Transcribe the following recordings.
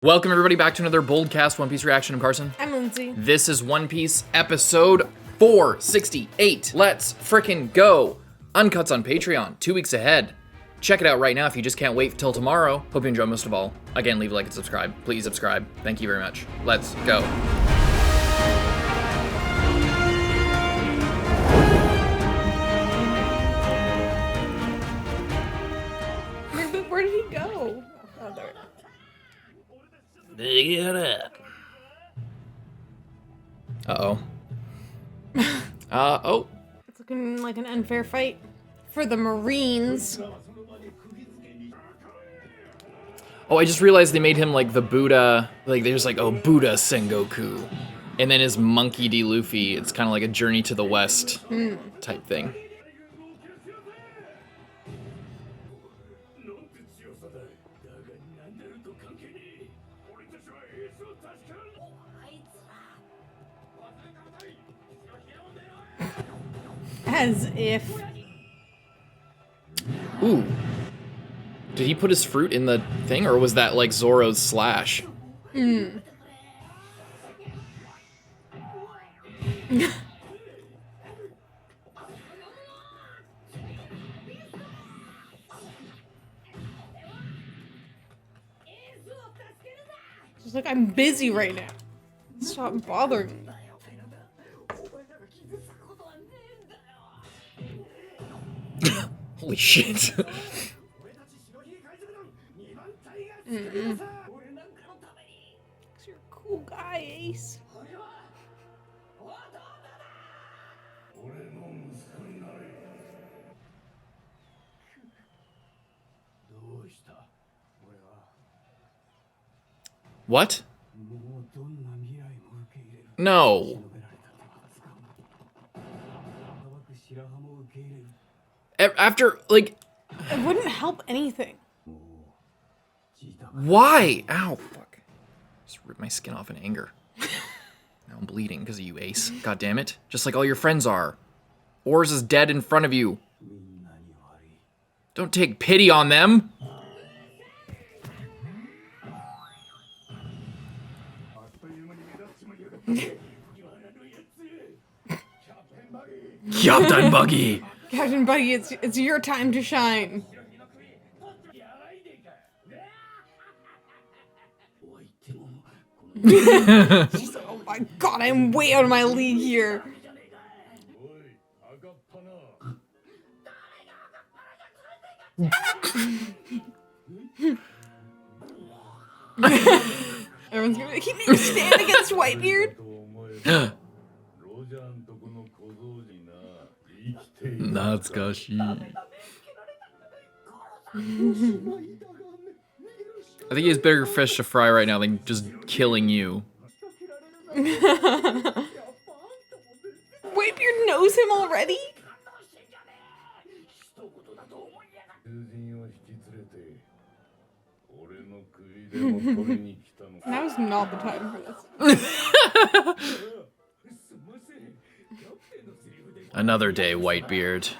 Welcome everybody back to another BOLDcast One Piece reaction. I'm Carson. I'm Lindsay. This is One Piece episode 468. Let's frickin' go. Uncuts on Patreon, 2 weeks ahead. Check it out right now if you just can't wait till tomorrow. Hope you enjoy most of all. Again, leave a like and subscribe. Please subscribe. Thank you very much. Let's go. Where did he go? Oh, there. Dig it up. Uh-oh. Oh. It's looking like an unfair fight for the Marines. Oh, I just realized they made him like the Buddha. Like, there's like, oh, Buddha Sengoku. And then his Monkey D. Luffy. It's kind of like a Journey to the West type thing. As if. Ooh. Did he put his fruit in the thing, or was that like Zoro's slash? Just like, I'm busy right now. Stop bothering me. Holy shit. You're a cool guy, Ace. What? No. After, like... It wouldn't help anything. Why? Ow, fuck. Just ripped my skin off in anger. Now I'm bleeding because of you, Ace. God damn it. Just like all your friends are. Oars is dead in front of you. Don't take pity on them. Captain Buggy. Captain Buggy, it's your time to shine. She's like, oh my god, I'm way out of my league here. Everyone's gonna be like, he made a stand against Whitebeard. Natsukashi. I think he has bigger fish to fry right now than just killing you. Whitebeard knows him already? Now's not the time for this. Another day, Whitebeard.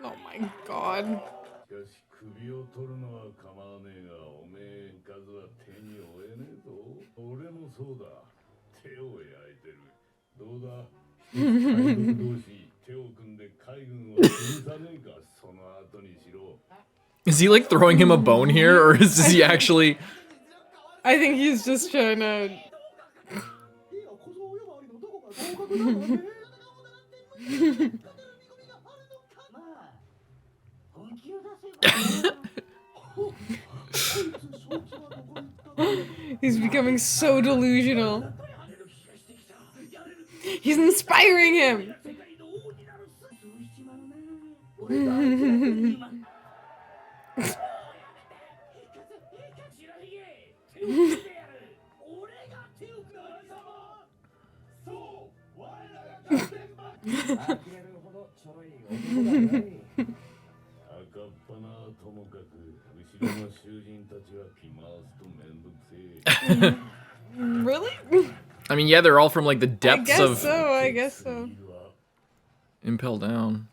Oh my god. Is he like throwing him a bone here, or is he actually... I think he's just trying to... He's becoming so delusional. He's inspiring him. Really? I mean, yeah, they're all from like the depths of... I guess so. Impel Down.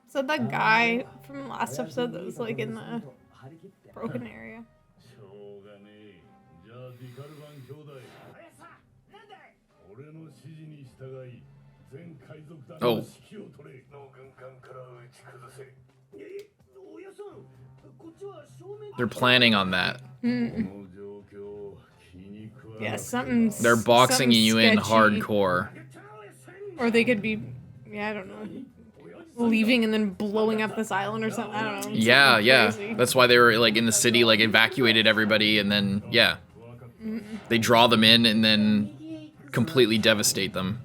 Is that that guy from last episode that was like in the broken area? Oh. They're planning on that. Yeah, something's. They're boxing you in sketchy. hardcore. Or they could be, yeah, I don't know, leaving and then blowing up this island or something. I don't know. Yeah, yeah. Crazy. That's why they were like in the city, like evacuated everybody, and then yeah, they draw them in and then completely devastate them.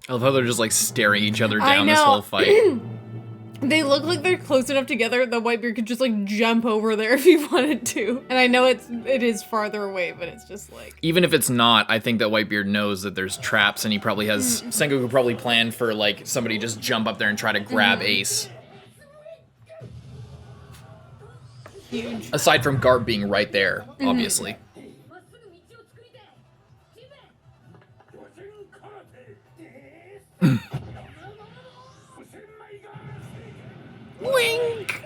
I love how they're just like staring each other down this whole fight. They look like they're close enough together the Whitebeard could just like jump over there if he wanted to. And I know it is farther away, but it's just like, Even if it's not, I think that Whitebeard knows that there's traps, and he probably has Sengoku probably planned for like somebody just jump up there and try to grab Ace. huge. Aside from Garp being right there, obviously. Wink!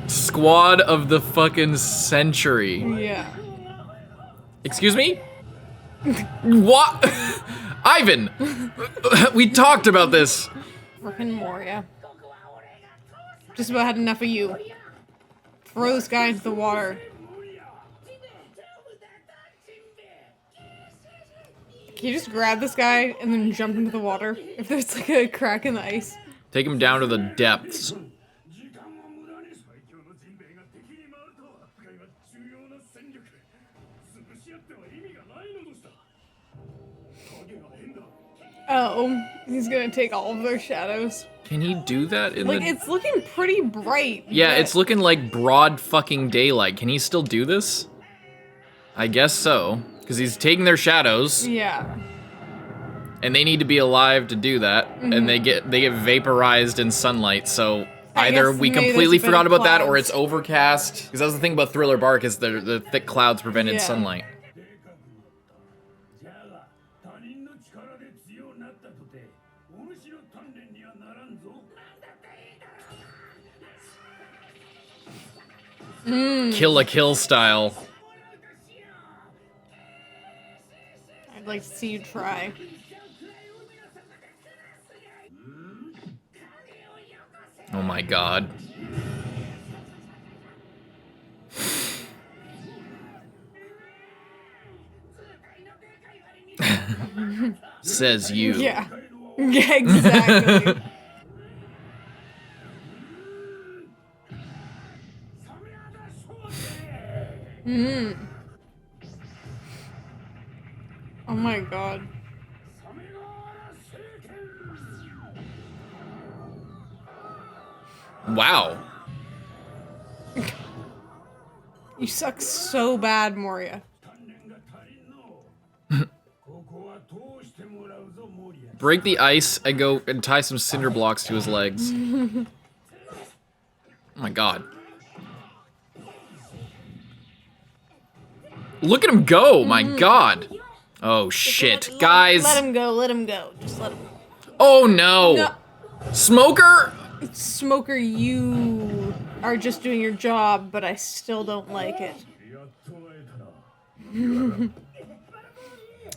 Squad of the fucking century. Yeah. Excuse me? What? Ivan! We talked about this. Frickin' Moria. Just about had enough of you. Throw this guy into the water. Can you just grab this guy and then jump into the water? If there's like a crack in the ice. Take him down to the depths. Oh, he's gonna take all of their shadows. Can he do that in Like, the... it's looking pretty bright. Yeah, but- it's looking like broad fucking daylight. Can he still do this? I guess so. Because he's taking their shadows, Yeah. and they need to be alive to do that, and they get vaporized in sunlight, so I either guess we maybe completely there's a bit forgot of about that, or clouds. it's overcast. Because that was the thing about Thriller Bark, is the thick clouds prevented Yeah. sunlight. Kill a kill style. I'd like to see you try. Oh my god. Says you. Yeah. Yeah, exactly. Oh my god. Wow. You suck so bad, Moria. Break the ice and go and tie some cinder blocks to his legs. Oh my god. Look at him go, my god. Oh shit, guys. Let him go, let him go. Just let him go. Oh no. No. Smoker? Smoker, you are just doing your job, but I still don't like it.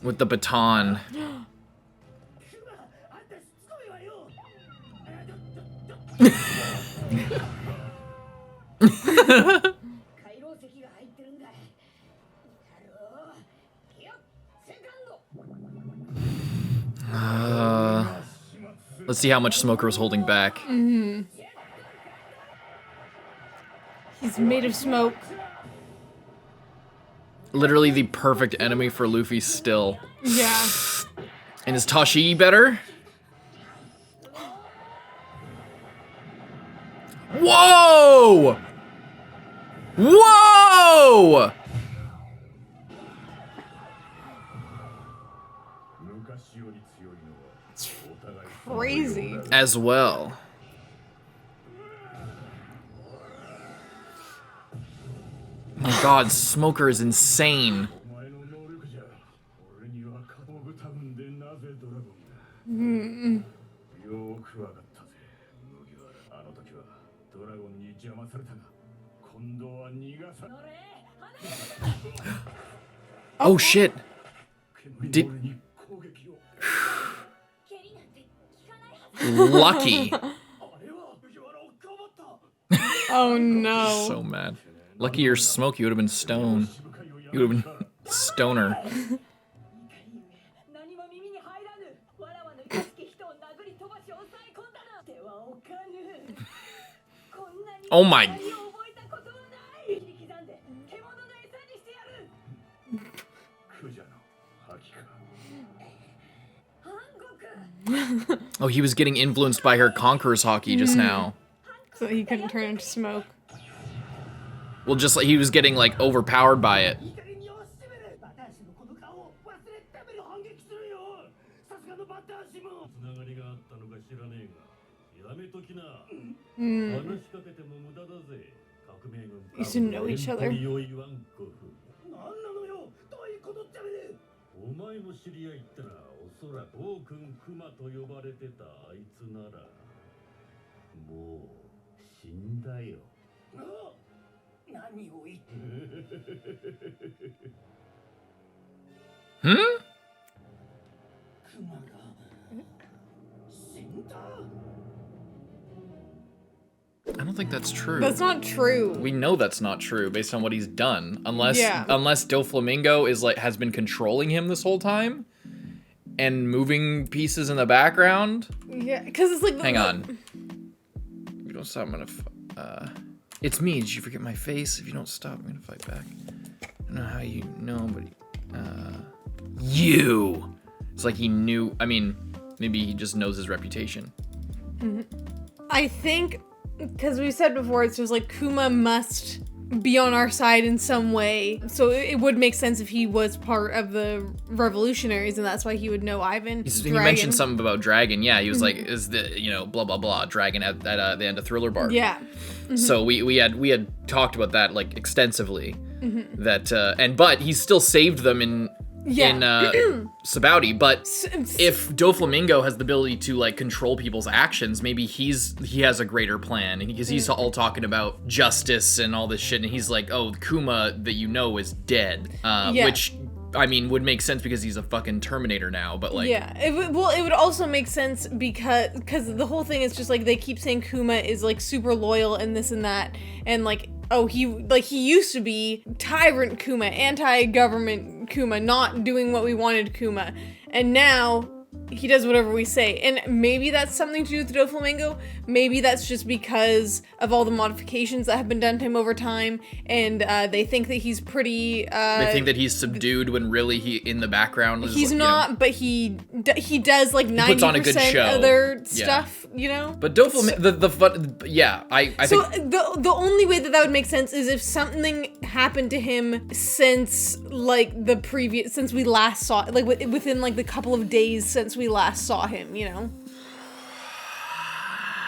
With the baton. Let's see how much Smoker was holding back. He's made of smoke. Literally the perfect enemy for Luffy still. Yeah. And is Tashigi better? Whoa! Whoa! It's crazy. As well. Oh my god, Smoker is insane. Oh shit. Did... Lucky. Oh no. So mad. Lucky you're Smoke, you would have been stone. You would have been stoner. Oh my. Oh, he was getting influenced by her Conqueror's Haki just now. So he couldn't turn into smoke. Well, just like he was getting like overpowered by it. Used to know each other. Hmm? I don't think that's true. That's not true. We know that's not true based on what he's done. Unless Yeah. unless Doflamingo is like has been controlling him this whole time and moving pieces in the background. Yeah, because it's like. Hang on. If you don't stop, I'm gonna. It's me. Did you forget my face? If you don't stop, I'm gonna fight back. I don't know how you know, but you. It's like he knew. I mean, maybe he just knows his reputation. I think, because we said before, it's just like Kuma must be on our side in some way. So it would make sense if he was part of the revolutionaries, and that's why he would know Ivan. He mentioned something about Dragon. Yeah, he was like, "Is the blah blah blah Dragon at the end of Thriller Bark?" Yeah. So we had talked about that like extensively. That but he still saved them in Sabouti. But if Doflamingo has the ability to like control people's actions, maybe he has a greater plan, and because he's all talking about justice and all this shit, and he's like, oh, Kuma that you know is dead, which I mean would make sense because he's a fucking Terminator now. But like, it would also make sense because the whole thing is just like they keep saying Kuma is like super loyal and this and that, and like, oh, he used to be tyrant Kuma, anti-government Kuma, not doing what we wanted Kuma, and now he does whatever we say. And maybe that's something to do with Doflamingo. Maybe that's just because of all the modifications that have been done to him over time, and they think that he's pretty. They think that he's subdued when really he in the background. He's not, but he does like 90% other stuff, you know. But Doflamingo, I so think the only way that would make sense is if something happened to him since like since we last saw, like within like the couple of days since we last saw him, you know.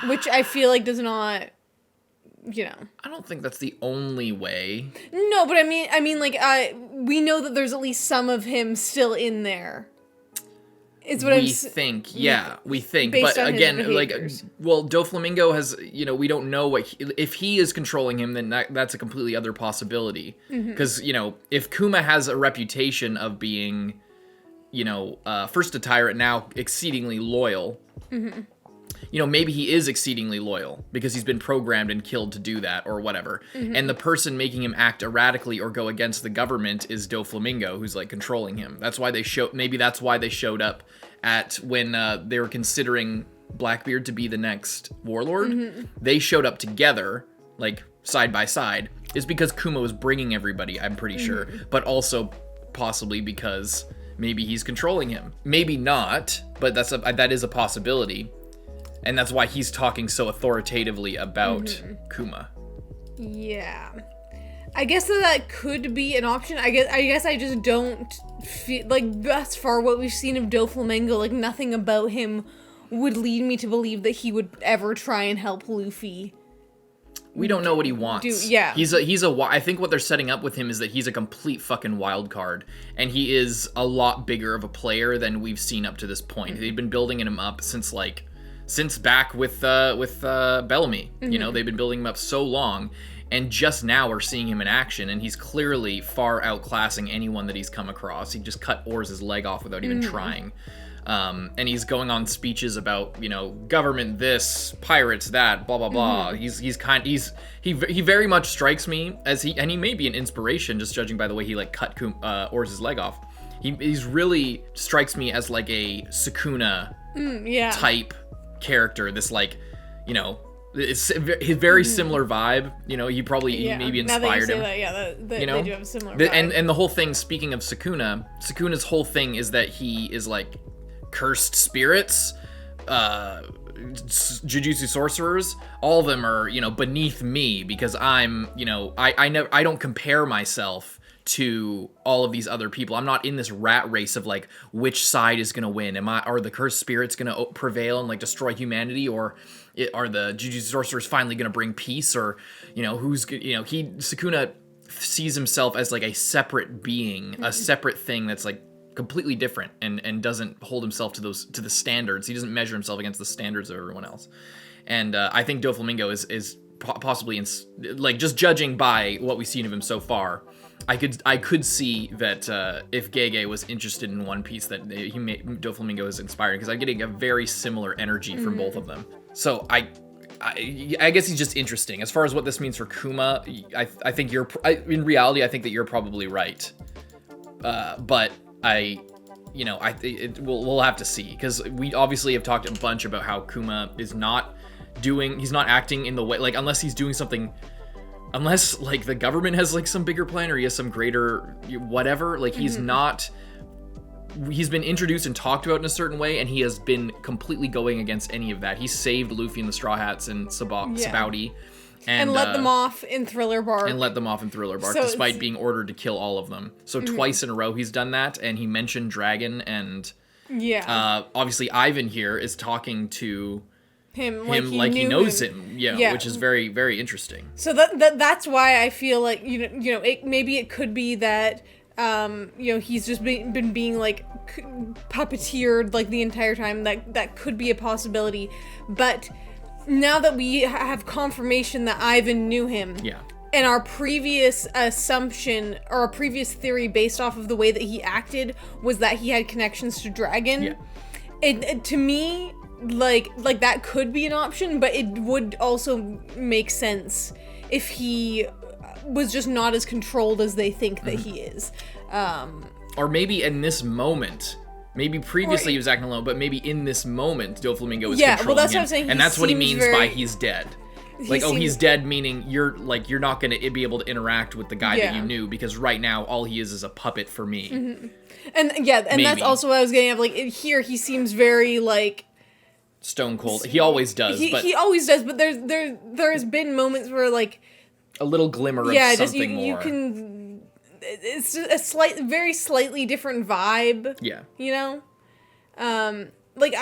Which I feel like does not, you know. I don't think that's the only way. No, but I mean, like, we know that there's at least some of him still in there. Is what we think, but again, like, well, Doflamingo has, we don't know if he is controlling him, then that's a completely other possibility. Because, if Kuma has a reputation of being, first a tyrant, now exceedingly loyal, maybe he is exceedingly loyal because he's been programmed and killed to do that or whatever. And the person making him act erratically or go against the government is Doflamingo, who's like controlling him. That's why maybe that's why they showed up at when they were considering Blackbeard to be the next warlord, they showed up together, like side by side, is because Kuma was bringing everybody, I'm pretty sure, but also possibly because maybe he's controlling him. Maybe not, but that is a possibility. And that's why he's talking so authoritatively about Kuma. Yeah. I guess that could be an option. I guess I just don't feel like thus far what we've seen of Doflamingo, like nothing about him would lead me to believe that he would ever try and help Luffy. We don't know what he wants. Yeah. I think what they're setting up with him is that he's a complete fucking wild card, and he is a lot bigger of a player than we've seen up to this point. They've been building him up since back with Bellamy. You know, they've been building him up so long, and just now we're seeing him in action, and he's clearly far outclassing anyone that he's come across. He just cut Oars' leg off without even trying. And he's going on speeches about, you know, government this, pirates that, blah blah blah. He very much strikes me as he may be an inspiration, just judging by the way he like cut Oars' leg off. He's really strikes me as like a Sukuna type character. This like, you know, it's his very similar vibe. You know, he maybe inspired him. They do have a similar vibe. And the whole thing, speaking of Sukuna's whole thing is that he is like cursed spirits, jujutsu sorcerers. All of them are, you know, beneath me because I'm, you know, I don't compare myself to all of these other people. I'm not in this rat race of like which side is gonna win. Are the cursed spirits gonna prevail and like destroy humanity, or are the jujutsu sorcerers finally gonna bring peace? Or, you know, Sukuna sees himself as like a separate being, a separate thing that's like completely different and doesn't hold himself to the standards. He doesn't measure himself against the standards of everyone else. And I think Doflamingo is possibly like, just judging by what we've seen of him so far, I could see that if Gege was interested in One Piece, that Doflamingo is inspired, because I'm getting a very similar energy from both of them. So I guess he's just interesting. As far as what this means for Kuma, I think in reality, I think that you're probably right. But we'll have to see, because we obviously have talked a bunch about how Kuma is he's not acting in the way, like, unless he's doing something, unless like the government has like some bigger plan, or he has some greater whatever, like he's been introduced and talked about in a certain way, and he has been completely going against any of that. He saved Luffy and the Straw Hats and Sabaody. And let them off in Thriller Bark. Despite being ordered to kill all of them. So twice in a row he's done that, and he mentioned Dragon, and obviously Ivan here is talking to him like he knows him. Yeah, which is very, very interesting. So that's why I feel like, maybe it could be that he's just been being like puppeteered like the entire time. That could be a possibility, but now that we have confirmation that Ivan knew him, and our previous assumption or our previous theory based off of the way that he acted was that he had connections to Dragon, it to me, like that could be an option, but it would also make sense if he was just not as controlled as they think that he is. Or maybe in this moment, maybe previously he was acting alone, but maybe in this moment, Doflamingo is controlling him. Well, that's what I'm saying. And that's what he means by he's dead. He's dead, meaning you're not going to be able to interact with the guy that you knew, because right now all he is a puppet for me. And that's also what I was getting at. Like, here he seems very like stone cold. He always does. He always does, but there has been moments where like a little glimmer of something more. You can. It's a very slightly different vibe. Yeah. You know? Like,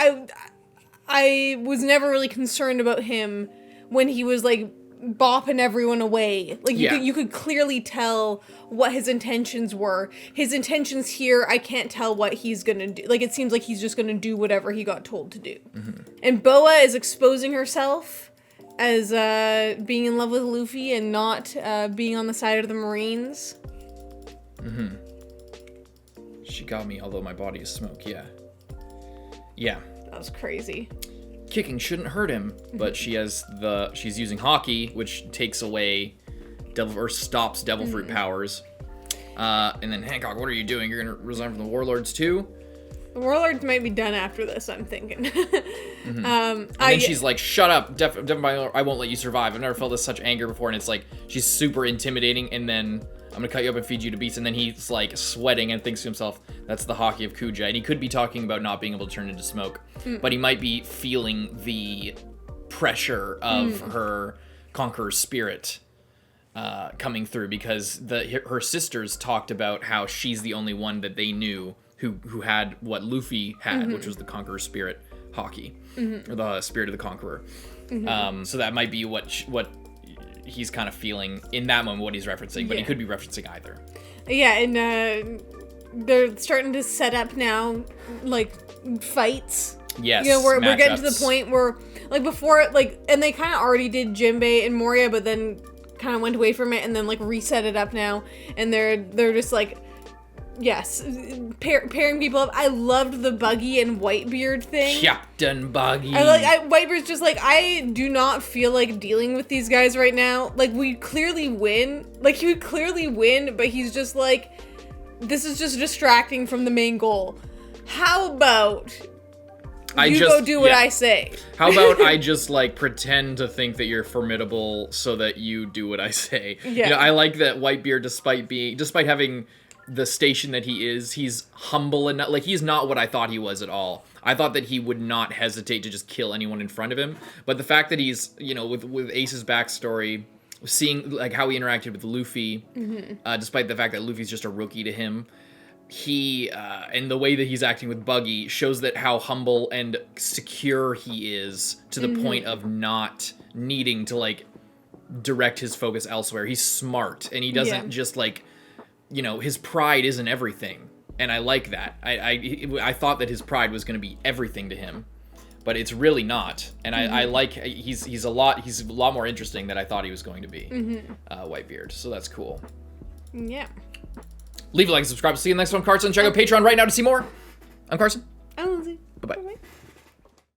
I was never really concerned about him when he was, like, bopping everyone away. Like, you could clearly tell what his intentions were. His intentions here, I can't tell what he's gonna do. Like, it seems like he's just gonna do whatever he got told to do. And Boa is exposing herself as being in love with Luffy and not being on the side of the Marines. She got me, although my body is smoke. Yeah. That was crazy. Kicking shouldn't hurt him, but she's using Hockey, which takes away stops Devil Fruit powers. And then Hancock, what are you doing? You're gonna resign from the Warlords too? Warlords might be done after this, I'm thinking. And then she's like, shut up, definitely I won't let you survive. I've never felt such anger before. And it's like, she's super intimidating. And then I'm gonna cut you up and feed you to beasts. And then he's like sweating and thinks to himself, that's the hockey of Kuja. And he could be talking about not being able to turn into smoke, but he might be feeling the pressure of her conqueror's spirit coming through, because her sisters talked about how she's the only one that they knew who had what Luffy had, which was the conqueror's spirit hockey, or the spirit of the conqueror. So that might be what he's kind of feeling in that moment, what he's referencing, but he could be referencing either. Yeah, and they're starting to set up now, like, fights. Yes, you know, we're getting to the point where, like, before, like, and they kind of already did Jinbei and Moria, but then kind of went away from it and then, like, reset it up now, and they're just, like, yes, pairing people up. I loved the Buggy and Whitebeard thing. Captain Buggy. Whitebeard's just like, I do not feel like dealing with these guys right now. Like, we clearly win. Like, he would clearly win, but he's just like, this is just distracting from the main goal. How about go do what I say? How about I just, like, pretend to think that you're formidable so that you do what I say? Yeah. You know, I like that Whitebeard, despite having the station that he is, he's humble enough. Like, he's not what I thought he was at all. I thought that he would not hesitate to just kill anyone in front of him. But the fact that he's, you know, with Ace's backstory, seeing, like, how he interacted with Luffy, despite the fact that Luffy's just a rookie to him, he, and the way that he's acting with Buggy shows that how humble and secure he is, to the point of not needing to, like, direct his focus elsewhere. He's smart, and he doesn't just, like, you know, his pride isn't everything, and I like that. I thought that his pride was going to be everything to him, but it's really not. And I like he's a lot more interesting than I thought he was going to be. Whitebeard, so that's cool. Yeah. Leave a like and subscribe. See you in the next one, Carson. Check out Patreon right now to see more. I'm Carson. I'm Lindsay. Bye-bye.